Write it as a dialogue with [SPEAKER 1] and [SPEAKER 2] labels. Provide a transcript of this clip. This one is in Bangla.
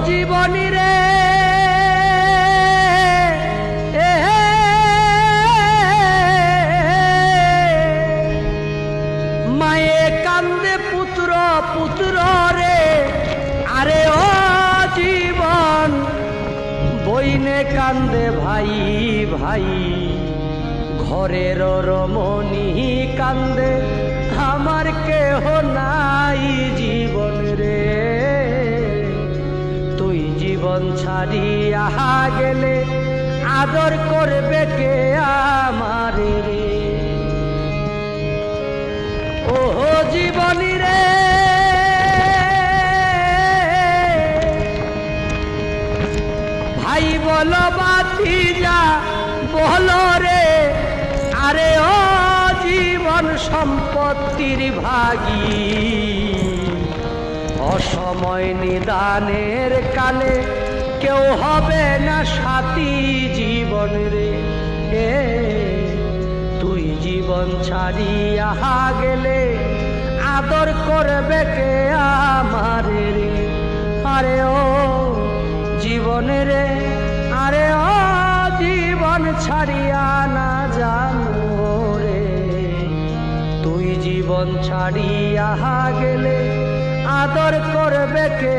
[SPEAKER 1] জীবনী রে মায়ে কান্দে পুত্র পুত্র রে, আরে ও জীবন বইনে কান্দে ভাই ভাই, ঘরের রমণী কান্দে আমার কেহ নাই জীবন রে। তুই জীবন ছাড়িয়া গেলে আদর করবে কে আমারে রে। ওহো জীবনী রে ভাই বলো ভাতিজা বলো রে, আরে ও জীবন সম্পত্তির ভাগী, অসময় নিদানের কালে কেউ হবে না সাথী জীবন রে। তুই জীবন ছাড়িয়া গেলে আদর করবে কে আমারে রে। আরে ও জীবন রে, আরে ও জীবন ছাড়িয়া না জানো রে। তুই জীবন ছাড়িয়া গেলে আদর করবে কে।